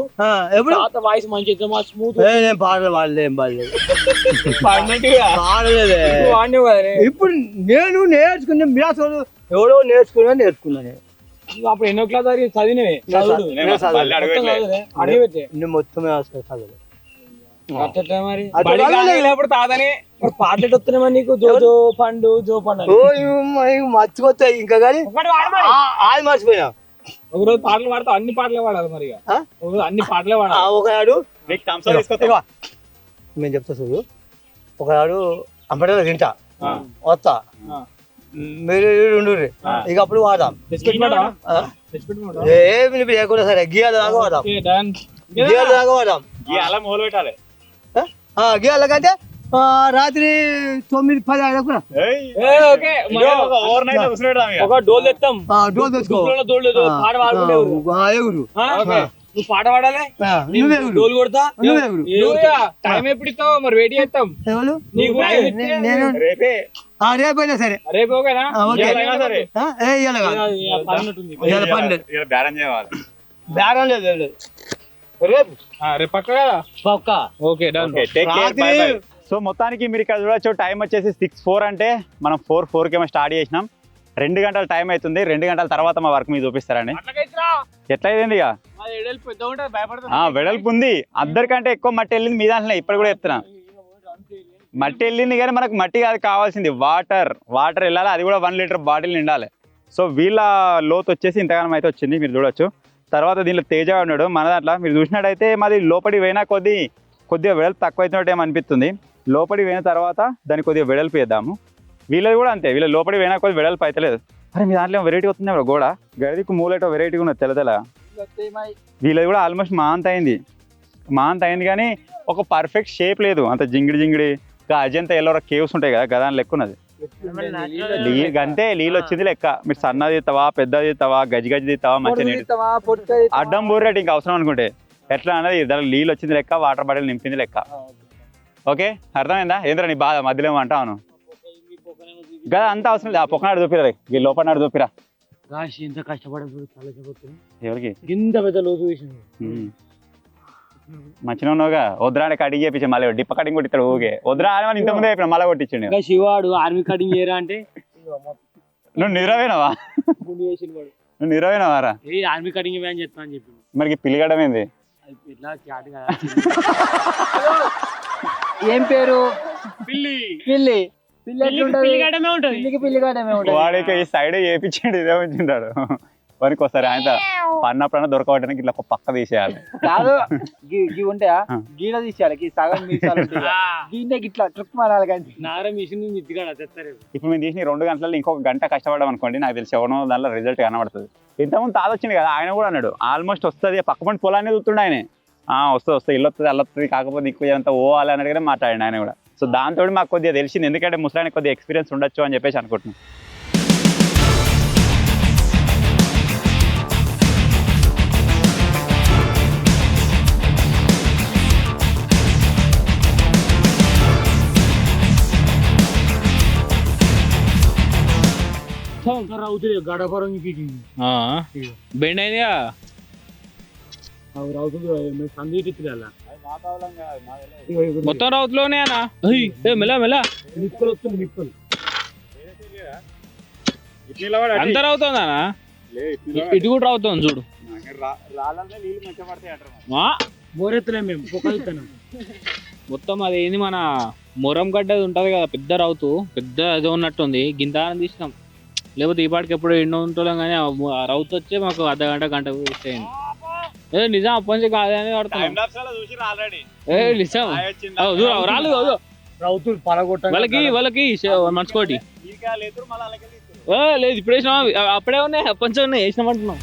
ఎప్పుడు తాత వాయిస్ మంచి స్మూత్ నేను పాటలు పాడలేదు ఏం పాడలేదే ఇప్పుడు నేను నేర్చుకున్నా మియాసోలు ఎవడో నేర్చుకున్నాను అప్పుడు ఎన్నో క్లాస్ చదివినవే నేను మొత్తమే చదవలేదు మరి లేకపోతే తాతనే పాటలు వస్తున్నాయి నీకు జో జో పండు జో పండు మర్చిపోతాయి ఇంకా కానీ అది మర్చిపోయినా ఒకరోజు పాటలు పాడతా అన్ని పాటలే పాడాలి మరి అన్ని పాటలే పాడాలి ఒకనాడు నేను చెప్తా చూడు ఒకనాడు అంబడలో తింటా వస్తా మీరు ఉండు ఇక అప్పుడు వాడదాం ఏమి లేకుండా సరే గీయాల దాకా వాడదాం గీయాల దాకా వాడదాం అలా మొదలు పెట్టాలి గీయాల కంటే రాత్రి 9-10 అయ్యకుండా ఒక డోల్ తెస్తాం డోల్ తెచ్చుకో పాట పాడుకుంటే ఎగురు నువ్వు పాట పాడాలి డోల్ కొడతా టైం ఎప్పుడు ఇస్తావు మరి వెయిట్ చేస్తాం నేను రేపైనా సరే రేపు ఓకేనా బేరం లేదు రేపు పక్క కదా పక్క ఓకే డన్ సో మొత్తానికి మీరు ఇక్కడ చూడొచ్చు టైం వచ్చేసి 6:04 అంటే మనం 4:04 స్టార్ట్ చేసినాం. 2 గంటల టైం అవుతుంది. 2 గంటల తర్వాత మా వర్క్ మీరు చూపిస్తారండి. ఎట్లా అయింది ఇక వెడల్పు ఉంది. అందరికంటే ఎక్కువ మట్టి వెళ్ళింది మీ దాంట్లో. ఇప్పుడు కూడా చెప్తున్నా మట్టి వెళ్ళింది కానీ మనకు మట్టి కాదు కావాల్సింది వాటర్ వెళ్ళాలి. అది కూడా 1 లీటర్ బాటిల్ నిండాలి. సో వీళ్ళ లోతు వచ్చేసి ఇంతగానం అయితే వచ్చింది మీరు చూడొచ్చు. తర్వాత దీంట్లో తేజ ఉన్నాడు మన దాంట్లో. మీరు చూసినట్టయితే మాది లోపలి పోయినా కొద్దిగా వెడల్పు తక్కువ అవుతున్నట్టు ఏమనిపిస్తుంది. లోపలి పోయిన తర్వాత దాన్ని కొద్దిగా వెడల్పు వేద్దాము. వీళ్ళది కూడా అంతే. వీళ్ళ లోపలి పోయినా కొద్దిగా వెడల్పు అయితే లేదు. అరే మీ దాంట్లో వెరైటీ వస్తుంది గోడ గడికి మూలటో వెరైటీగా ఉన్నది తెల్ల. వీళ్ళది కూడా ఆల్మోస్ట్ మా అంత అయింది కానీ ఒక పర్ఫెక్ట్ షేప్ లేదు. అంత జింగిడి అజంతా ఎల్లో కేవ్స్ ఉంటాయి కదా గదాని లెక్క ఉన్నది. అంతే నీళ్ళు వచ్చింది లెక్క. మీరు సన్నది తీస్తావా పెద్దది తీస్తావా గజ్జి తీస్తావా మంచిగా అడ్డం బోరేటి ఇంకా అవసరం అనుకుంటే ఎట్లా అన్నది దానికి నీళ్ళు వచ్చింది లెక్క వాటర్ బాటిల్ నింపింది లెక్క. ఓకే అర్థమైందా? ఏంద్రా నీ బాధ మధ్యలో ఏమంటాను కదా అంత అవసరం లేదు. ఆ పొక్కనాడు చూపిరా ఈ లోపల చూపిరా ఎంత కష్టపడే ఎవరికి ఇంత పెద్ద లోతు మంచిగా ఉన్నావుగా. వద్దురాని కటింగ్ చేయించి మళ్ళీ డిప్ప కటింగ్ కొట్టిస్తాడు ఊగే వద్దురా అని ఇంత ముందే చెప్పిన మళ్ళీ కొట్టించండి. శివాడు ఆర్మీ కటింగ్ చేయరా అంటే నువ్వు నిద్రపోయినావా నువ్వు నిద్రపోయినావారా ఏ ఆర్మీ కటింగ్ వ్యాన్ చెప్తా అని చెప్పి మరి పిల్లిగడం ఏంది ఇట్లా క్యాట్ కదా ఏం పేరు పిల్లి పిల్లి పిల్లి ఎట్లుంటది పిల్లిగడమే ఉంటది పిల్లికి పిల్లిగాడమే ఉంటది వాడికి ఈ సైడ్ వేపించాడు ఇదే ఉంచుంటాడు వారికి ఒకసారి ఆయన పన్నప్పుడన్నా దొరకబట్టడానికి ఇట్లా ఒక పక్క తీసేయాలి కాదు గీ ఉంటాయా గీడ తీసేయాలి గీ సగం మీసాలు ఉంటాయి గీనే గిట్లా ట్రిక్ మారాలి కానీ నార మిషన్ మిత్తిగా తెస్తారు ఇప్పుడు మేము తీసిన 2 గంటలలో ఇంకొక గంట కష్టపడ్డాం అనుకోండి నాకు తెలిసి ఎవరో దానిలో రిజల్ట్ కనబడుతుంది ఇంతకుముందు తాత వచ్చింది కదా ఆయన కూడా అన్నాడు ఆల్మోస్ట్ వస్తుంది పక్కపండి పొలాన్ని చూస్తుండే ఆయన వస్తుంది ఇల్లు వస్తుంది అల్లొస్తుంది కాకపోతే ఎక్కువ అంతా పోవాలి అన్నట్టుగానే మాట్లాడండి ఆయన కూడా సో దాంతో మాకు కొద్దిగా తెలిసింది ఎందుకంటే ముసలానికి కొద్దిగా ఎక్స్పీరియన్స్ ఉండొచ్చు అని చెప్పేసి అనుకుంటున్నాం అవుతుంది గడపరం బెండ్ అయిందిగా అవుతుంది సందీటి అలా మొత్తం రౌతులోనే అన్నా మెల్ల మెల్ల నిప్పులు వస్తుంది నిప్పులు అందరు అవుతుందా ఇటు కూడా అవుతుంది చూడు బోరెత్తులే మేము పొక్కలుతున్నాం మొత్తం అది ఏంది మన మొరం గడ్డ ఉంటది కదా పెద్ద రౌతు పెద్ద అది ఉన్నట్టుంది గింత తీసినాం లేకపోతే ఈ పాటికి ఎప్పుడు ఎండ ఉంటున్నాం కానీ ఆ రౌతు వచ్చే మాకు గంట వేస్ట్ అయింది ఏ నిజం అప్పటి నుంచి కాదే అని పడుతున్నాం ఏ నిజం రాళ్ళు రౌతులు పడగొట్ట వాళ్ళకి మనసుకోటి లేదు ఇప్పుడు వేసినా అప్పుడే ఉన్నాయి అప్పటి ఉన్నాయి వేసినామంటున్నాం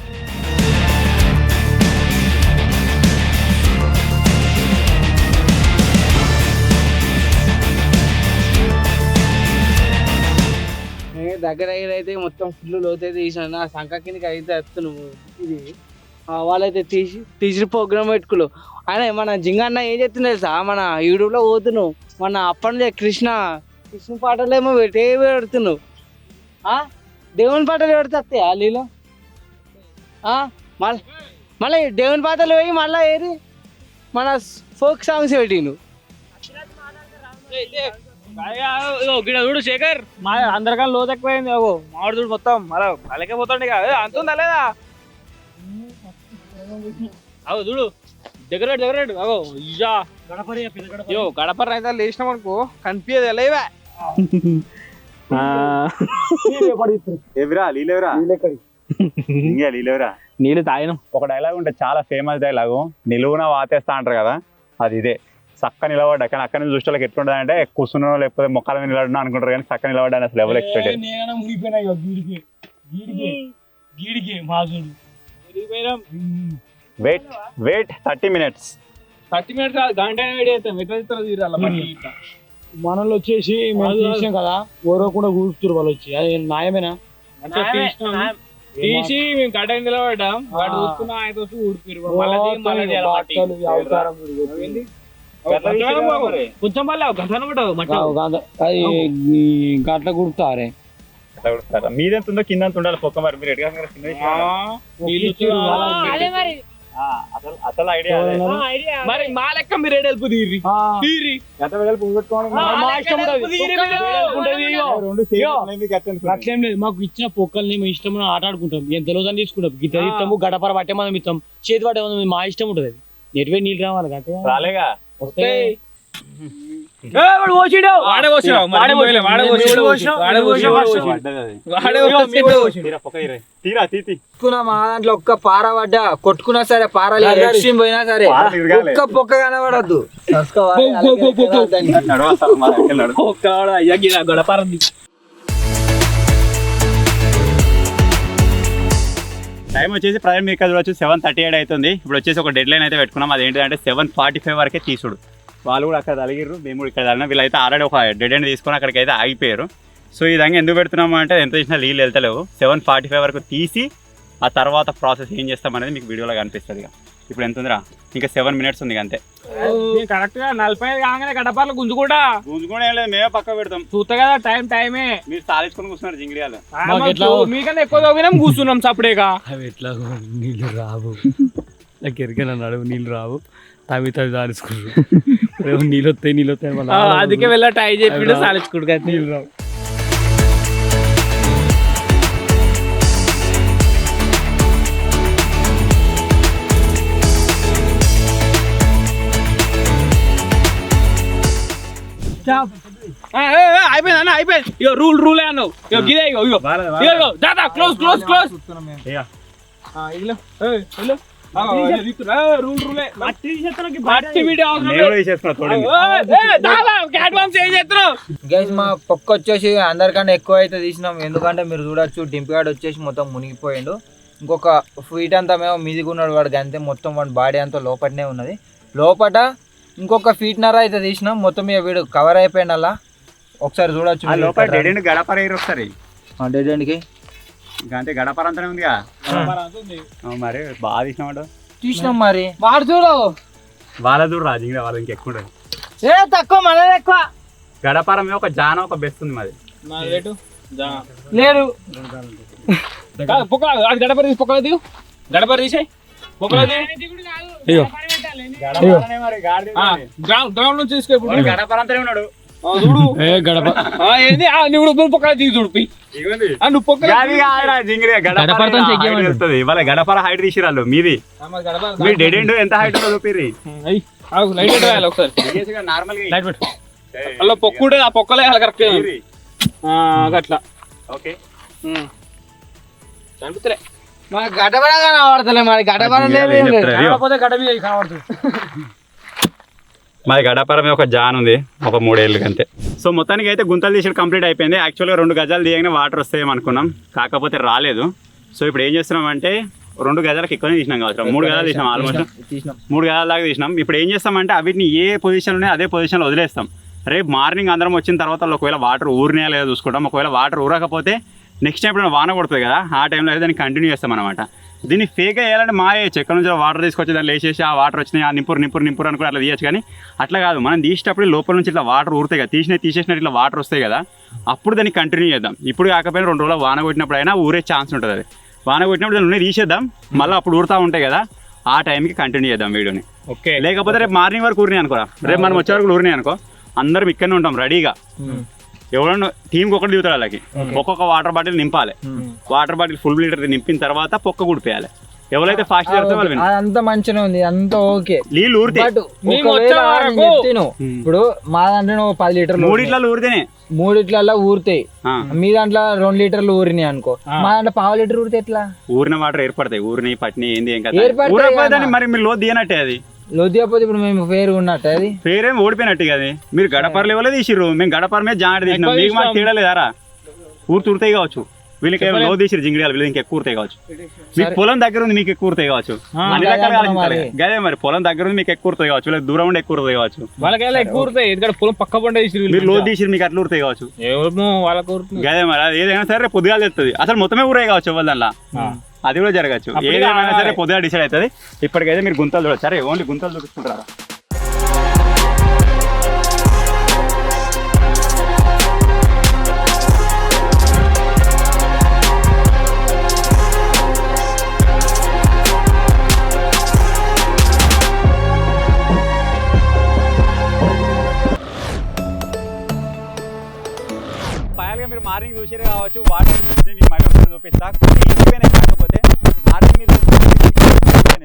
దగ్గర అయితే మొత్తం ఫుల్ లోతైతే తీసాను నా సంఖ కిందకి అయితే వస్తున్నావు ఇది వాళ్ళైతే తీసి ప్రోగ్రామ్ పెట్టుకోలేవు ఆయన మన జింగన్న ఏం చెప్తుంది తెలుసా మన యూట్యూబ్లో పోతున్నావు మన అప్పటి కృష్ణ పాటలు ఏమో పెడుతున్నావు దేవుని పాటలు పెడితే వస్తాయి లీలో మళ్ళీ దేవుని పాటలు వేయి మళ్ళీ ఏది మన ఫోక్ సాంగ్స్ పెట్టి నువ్వు చూడు శేఖర్ మా అందరికన్నా లోతు ఎక్కువైంది మామిడి చూడు మొత్తం మళ్ళీ అలాగే పోతాండి అంతుందా లేదా అవు చూడు దగ్గర అగో ఇయ్యా గడపర అయితే లేచినాం అనుకో కనిపించదు ఎలా నీళ్ళు తాగినాం ఒక డైలాగ్ ఉంటే చాలా ఫేమస్ డైలాగు నిలువున వాతేస్తా అంటారు కదా అది ఇదే చక్క నిలబడ్డా కానీ అక్కడ నుంచి చూస్తే ఎట్లుంటుంది అంటే కూర్చున్నా లేకపోతే మొక్కల మీద నిలబడినా అనుకుంటారు కానీ చక్క నిలబడ్డా అసలు ఎవరు ఎక్స్పెక్ట్ వెయిట్ 30 minutes గంట మనలో వచ్చేసి మనం తీసాం కదా ఓరకుండా కూర్చున్నారు వాళ్ళు వచ్చి అది న్యాయమేనా తీసి మేము గడ్డ నిలబడ్డాం వాడు చూసుకున్నా ఆయన చూసి ఊడిపోయారు కొంచెం మళ్ళీ అది గట్ల కుడుతారే మీదెంత ఉందో కింద ఉండాలి పొక్క మరి మీరు అసలు ఐడియా మరి మా లెక్క మీరు ఏడెల్పు తీరి అట్లేం లేదు మాకు ఇచ్చిన పొక్కల్ని మేము ఇష్టం ఆట ఆడుకుంటాం ఎంత రోజు తీసుకుంటాం గిట్ట ఇస్తాము గడపర పట్టే మనం ఇస్తాం చేతి పట్టే మనం మా ఇష్టం ఉంటుంది నెట్వే నీళ్ళు రావాలి గట్టే రాలేగా వస్తాయి మా దాంట్లో ఒక్క పార పడ్డా కొట్టుకున్నా సరే పారలు పోయినా సరే ఒక్క పొక్క కనబడద్దు టైం వచ్చేసి ప్రజెంట్ మీకు చూడొచ్చు 7:38 అవుతుంది ఇప్పుడు వచ్చేసి ఒక డెడ్ లైన్ అయితే పెట్టుకున్నాం అదేంటంటే 7:45 వరకే తీసుడు వాళ్ళు కూడా అక్కడ తలిగిర్రు మేము కూడా ఇక్కడ తగిన వీళ్ళైతే ఆల్రెడీ ఒక డెడ్ ఎండ్ తీసుకొని అక్కడికి అయితే ఆగిపోయారు సో ఈ విధంగా ఎందుకు పెడుతున్నాము అంటే ఎంత చేసినా నీళ్ళు వెళ్తలేవు 7:45 వరకు తీసి ఆ తర్వాత ప్రాసెస్ ఏం చేస్తాం అనేది మీకు వీడియోలో కనిపిస్తుంది ఇప్పుడు ఎంత ఉందిరా ఇంకా 7 minutes ఉంది అంతే కరెక్ట్ గా 45 కాగానే గడపర్లు గుంజుకుంటా ఏం లేదు మేమే పక్క పెడతాం చూస్తా కదా టైమే మీరు సాధించుకొని కూర్చున్నారు జింగిడియాలు మీకన్నా ఎక్కువ తవ్వినాం కూర్చున్నాం సపరేగా అవి ఎట్లా నీళ్ళు రావు నాకు ఎరికైనా నడువు నీళ్ళు రావు తవి సాధించుకుంటారు నీళ్ళు వస్తాయి అందుకే వెళ్ళా ట్రై చెప్పి సాధించుకుంటా నీళ్ళు రావు అయిపోయింది అన్న అయిపోయింది. ఇగో రూలే అన్నావు. ఇగో గిదే ఇగో ఇగో ఇగో దాదా క్లోజ్ క్లోజ్ క్లోజ్. రూలే గైస్ మా పొక్క వచ్చేసి అందరికన్నా ఎక్కువ అయితే తీసినాం. ఎందుకంటే మీరు చూడొచ్చు డింపిగాడు వచ్చేసి మొత్తం మునిగిపోయిండు. ఇంకొక ఫీట్ అంతా మేము మీదిగున్నాడు వాడికి అంతే. మొత్తం వాడి బాడీ అంతా లోపలనే ఉన్నది. లోపల ఇంకొక ఫీట్నర అయితే తీసినాం. మొత్తం ఇక వీడు కవర్ అయిపోయింది. అలా ఒకసారి చూడొచ్చు. గడపర ఒకసారి డెడ్కి అంటే గడపర అంతానే ఉందిగా మరి బాగా తీసినాడు. తీసినాం మరి వాడు చూడు వాళ్ళ దూరం రాజు వాళ్ళ ఇంకెక్కువ తక్కువ మన ఎక్కువ. గడపరం ఒక జాన ఒక బెస్ట్ ఉంది మరి లేదు అది గడపర తీసి పొక్కలు దిగు. గడపర తీసాయి పొక్కలు గ్రౌండ్ నుంచి తీసుకో. గడపర అంతానే ఉన్నాడు చూడు గడప ఏంది నువ్వు పొక్కలు దిగి చూడు. నువ్వు పొక్కలు వాళ్ళ గడపర హైట్ తీసిరాళ్ళు మీది. మీ డెడ్ ఎండ్ ఎంత హైట్ ఉందో చూపిర్రి. లైట్ రాయాలి ఒకసారి. నార్మల్ లైట్ పెట్టు. అలా పొక్కు ఉంటుంది. ఆ పొక్కలే కరెక్ట్ అట్లా. ఓకే కనిపిస్తలే మన గడపడ కనబడతలే. మరి గడపడ లేకపోతే గడప కనబడుతుంది. మాది గడపరమే ఒక జాన్ ఉంది ఒక 3 ఏళ్ళకి అంతే. సో మొత్తానికి అయితే గుంతలు తీసి కంప్లీట్ అయిపోయింది. యాక్చువల్గా 2 గజాలు తీయగానే వాటర్ వస్తాయేమో అనుకున్నాం, కాకపోతే రాలేదు. సో ఇప్పుడు ఏం చేస్తున్నాం అంటే 2 గజాలకు ఎక్కువనే తీసినాం కావచ్చు. 3 గజాలు తీసినాం. ఆల్మోస్ట్ 3 గజాల దాకా తీసినాం. ఇప్పుడు ఏం చేస్తామంటే అవిటిని ఏ పొజిషన్ ఉన్నాయో అదే పొజిషన్లో వదిలేస్తాం. రేపు మార్నింగ్ అందరం వచ్చిన తర్వాత ఒకవేళ వాటర్ ఊరినాయా లేదా చూసుకుంటాం. ఒకవేళ వాటర్ ఊరకపోతే నెక్స్ట్ టైం ఎప్పుడైనా వాన కొడుతుంది కదా, ఆ టైంలో అయితే దాన్ని కంటిన్యూ చేస్తాం అనమాట. దీన్ని ఫేక్గా వేయాలంటే వేయచ్చు. ఎక్కడ నుంచి వాటర్ తీసుకొచ్చి దాన్ని వేసేసి ఆ వాటర్ వచ్చినాయి, ఆ నింపురు అనుకుని అట్లా తీయచ్చు. కానీ అట్లా కాదు, మనం తీసేటప్పుడు లోపల నుంచి ఇట్లా వాటర్ ఊరుతాయి కదా, తీసేసినట్టు ఇట్లా వాటర్ వస్తాయి కదా, అప్పుడు దాన్ని కంటిన్యూ చేద్దాం. ఇప్పుడు కాకపోయినా 2 రోజులు వాన కొట్టినప్పుడు అయినా ఊరే ఛాన్స్ ఉంటుంది. అది వాన కొట్టినప్పుడు దాన్ని తీసేద్దాం, మళ్ళీ అప్పుడు ఊరుతూ ఉంటాయి కదా, ఆ టైంకి కంటిన్యూ చేద్దాం వీడియోని. ఓకే, లేకపోతే రేపు మార్నింగ్ వరకు ఊరినాయి అనుకోరా, రేపు మనం వచ్చే వరకు ఊరినాయి అనుకో, అందరం ఇక్కడనే ఉంటాం రెడీగా. ఎవరన్నా టీంకి ఒకటి దిగుతాడు, వాళ్ళకి ఒక్కొక్క వాటర్ బాటిల్ నింపాలి. వాటర్ బాటిల్ ఫుల్ లీటర్ నింపిన తర్వాత పొక్క గుడిపేయాలి. ఎవరైతే ఫాస్ట్ జరుగుతారో వాళ్ళు అంత మంచిగా ఉంది, అంత ఓకే. నీళ్ళు ఊరితే ఇప్పుడు మా దాంట్లో 10 లీటర్లు 3 ఇట్లా ఊరితేనే 3 ఇట్లా ఊరుతాయి. మీ దాంట్లో 2 లీటర్లు ఊరినాయి అనుకో, మా దాంట్లో 1/2 లీటర్ ఊరితే ఎట్లా? ఊరిన వాటర్ ఏర్పడతాయి, ఊరిని పట్టిని ఏంది ఏం కదా. మరి మీరు లో దియనట్టే, అది లో దియకపోతే ఇప్పుడు మేము ఫేర్ ఉన్నట్టు, అది ఫేర్ ఏమి ఓడిపోయినట్టు కదా. మీరు గడపర లెవెల్ తీసిర్రు, మేము గడపర మీద జాడ తీసినాం. మీకు మాకు తేడా లేదారా? ఊరుతాయి కావచ్చు, వీళ్ళకి లో తీసిరు జింగిడియాలు, వీళ్ళకి ఎక్కువ ఊరుతాయి కావచ్చు. మీకు పొలం దగ్గర ఉంది, మీకు ఎక్కువ ఊరుతాయి కావచ్చు. అన్ని రకాలుగా గదే మరి పొలం దగ్గర ఉంది, మీకు ఎక్కువ ఊరుతాయి కావచ్చు. వీళ్ళకి దూరం ఉండి ఎక్కువ ఊరుతాయి కావచ్చు. వాళ్ళకి ఎక్కువ ఊరుతాయి, ఎందుకంటే పొలం పక్క పంట మీరు లో తీసిరు, మీకు అట్లా ఊరుతాయి కావచ్చు. గదే మరి అది ఏదైనా సరే పొద్దుగా తెస్తుంది. అసలు మొత్తమే ఊరే కావచ్చు వాళ్ళ దాంట్లో, అది కూడా జరగచ్చు. ఏదైనా సరే పొద్దుగా డిసైడ్ అవుతుంది. ఇప్పటికైతే మీరు గుంతలు చూడచ్చు. సరే ఓన్లీ గుంతలు చూపించుకుంటారా? మీరు మార్నింగ్ చూసారు కావచ్చు, వాటర్ మీకు మళ్ళీ చూపిస్తా. కాకపోతే మార్నింగ్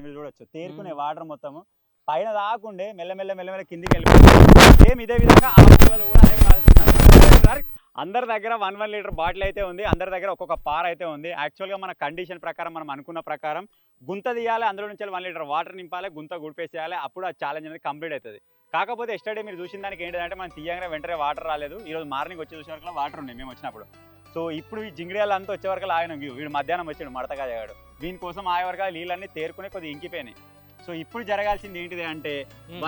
మీరు చూడొచ్చు, తేరుకునే వాటర్ మొత్తము పైన దాకుండే మెల్లమెల్ల కిందికి వెళ్ళిపోతుంది. సేమ్ ఇదే విధంగా ఆ ఊళ్ళలో కూడా అదే ప్రాసెస్. అందరి దగ్గర 1 లీటర్ బాటిల్ అయితే ఉంది, అందరి దగ్గర ఒక్కొక్క పార్ అయితే ఉంది. యాక్చువల్గా మన కండిషన్ ప్రకారం, మనం అనుకున్న ప్రకారం గుంత తీయాలి, అందులో నుంచి 1 లీటర్ వాటర్ నింపాలి, గుంత గుడిపేసేయాలి, అప్పుడు ఆ ఛాలెంజ్ అనేది కంప్లీట్ అవుతుంది. కాకపోతే ఎస్టర్డే మీరు చూసిన దానికి ఏంటంటే మనం తీయంగానే వెంటనే వాటర్ రాలేదు. ఈరోజు మార్నింగ్ వచ్చి చూసే వరకు వాటర్ ఉన్నాయి మేము వచ్చినప్పుడు. సో ఇప్పుడు ఈ జింగిడియాలు అంతా వచ్చే వరకు ఆయన వీడు మధ్యాహ్నం వచ్చాడు మడతగా చేయగాడు. దీనికోసం ఆ వరకు నీళ్ళన్నీ తేరుకుని కొద్దిగా ఇంకిపోయినాయి. సో ఇప్పుడు జరగాల్సింది ఏంటిది అంటే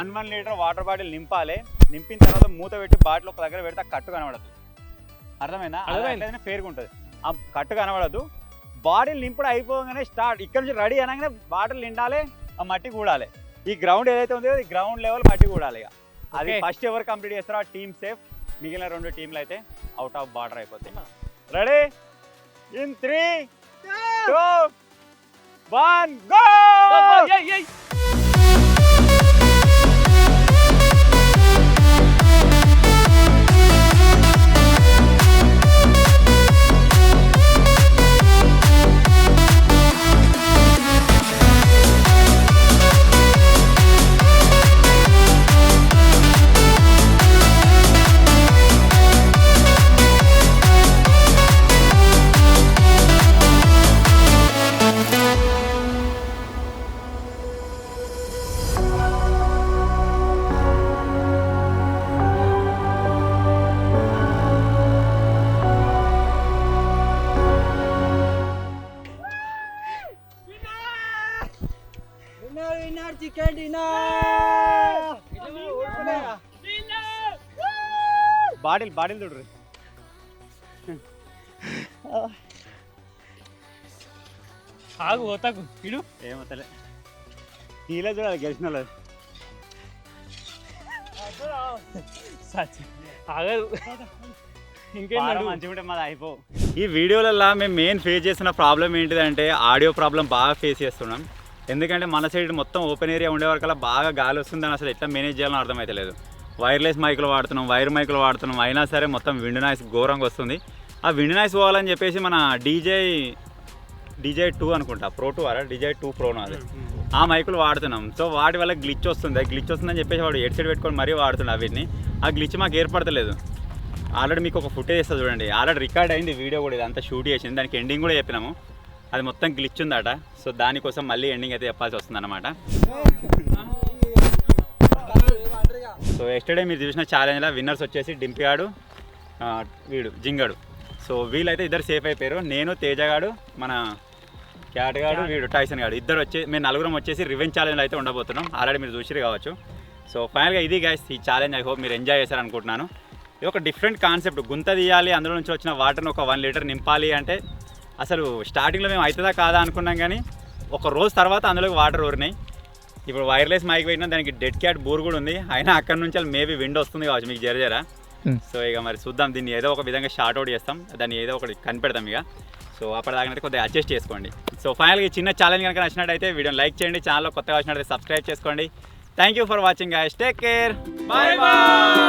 1 లీటర్ వాటర్ బాటిల్ నింపాలి. నింపిన తర్వాత మూత పెట్టి బాటిల్ ఒక దగ్గర పెడితే కట్టు కనబడదు. అర్థమైందా? అదే ఫేర్గా ఉంటుంది. ఆ కట్టు కనబడదు. బాటిల్ నింపుడు అయిపోగానే స్టార్ట్, ఇక్కడ నుంచి రెడీ అనగానే బాటిల్ నిండాలి, ఆ మట్టి కూడాలి. ఈ గ్రౌండ్ ఏదైతే ఉందో ఈ గ్రౌండ్ లెవెల్ మట్టి కూడాలి. ఇక అది ఫస్ట్ ఎవరు కంప్లీట్ చేస్తారో ఆ టీమ్ సేఫ్. మిగిలిన 2 టీంలు అయితే అవుట్ ఆఫ్ బార్డర్ అయిపోతాయి. Ready? In 3, 2, 1 go! Winner chicken dinner bottle చూడరు ఆగు పోతాకు ఇడు ఏమవుతలే తీలే చూడాలి గెలిచిన వాళ్ళు ఆగదు మంచిగా మాది అయిపో ఈ వీడియోలలో మేము మెయిన్ ఫేస్ చేస్తున్న ప్రాబ్లం ఏంటిదంటే ఆడియో ప్రాబ్లం బాగా ఫేస్ చేస్తున్నాం. ఎందుకంటే మన సైడ్ మొత్తం ఓపెన్ ఏరియా ఉండే వరకల్లా బాగా గాలి వస్తుందని అసలు ఎట్లా మేనేజ్ చేయాలని అర్థమవుతలేదు. వైర్లెస్ మైకులు వాడుతున్నాం, వైర్ మైకులు వాడుతున్నాం, అయినా సరే మొత్తం విండ్ నాయిస్ ఘోరంగా వస్తుంది. ఆ విండ్ నాయిస్ పోవాలని చెప్పేసి మన డీజే 2 అనుకుంటా, Pro 2 అరా డీజే 2 ప్రోనో అది, ఆ మైకులు వాడుతున్నాం. సో వాటి వల్ల గ్లిచ్ వస్తుందని చెప్పేసి వాడు హెడ్సెట్ పెట్టుకొని మరీ వాడుతున్నాడు. వీటిని ఆ గ్లిచ్ మాకు ఏర్పడతలేదు. ఆల్రెడీ మీకు ఒక ఫుటేజ్ ఇస్తుంది చూడండి, ఆల్రెడీ రికార్డ్ అయింది వీడియో కూడా, ఇదంతా షూట్ చేసింది. దానికి ఎండింగ్ కూడా చెప్పినాము, అది మొత్తం గ్లిచ్ ఉందట. సో దానికోసం మళ్ళీ ఎండింగ్ అయితే చెప్పాల్సి వస్తుంది అనమాట. సో ఎస్టర్డే మీరు చూసిన ఛాలెంజ్లో విన్నర్స్ వచ్చేసి డింపిగాడు, వీడు జింగడు. సో వీళ్ళైతే ఇద్దరు సేఫ్ అయిపోయారు. నేను, తేజగాడు, మన క్యాట్ గాడు, వీడు టైసన్ గాడు, ఇద్దరు మేము నలుగురం వచ్చేసి రివెంజ్ ఛాలెంజ్లో అయితే ఉండబోతున్నాం. ఆల్రెడీ మీరు చూసిరు కావచ్చు. సో ఫైనల్గా ఇది గైస్ ఈ ఛాలెంజ్. ఐ హోప్ మీరు ఎంజాయ్ చేశారు అనుకుంటున్నాను. ఇది ఒక డిఫరెంట్ కాన్సెప్ట్. గుంత తీయాలి, అందులో నుంచి వచ్చిన వాటర్ని ఒక 1 లీటర్ నింపాలి అంటే అసలు స్టార్టింగ్లో మేము అవుతుందా కాదా అనుకున్నాం, కానీ ఒక రోజు తర్వాత అందులోకి వాటర్ ఊరినాయి. ఇప్పుడు వైర్లెస్ మైక్ పెట్టినా దానికి డెడ్ క్యాట్ బోర్ కూడా ఉంది. అయినా అక్కడ నుంచి మేబీ విండ్ వస్తుంది కావచ్చు మీకు జరజరా. సో ఇక మరి చూద్దాం, దీన్ని ఏదో ఒక విధంగా షార్ట్ అవుట్ చేస్తాం, దాన్ని ఏదో ఒకటి కనిపెడతాం ఇక. సో అప్పటిదాకా కొద్దిగా అడ్జస్ట్ చేసుకోండి. సో ఫైనల్గా ఈ చిన్న ఛాలెంజ్ కనుక నచ్చినట్టయితే వీడియోని లైక్ చేయండి, ఛానల్లో కొత్తగా వచ్చినట్టయితే సబ్స్క్రైబ్ చేసుకోండి. Thank you for watching guys, take care, bye bye.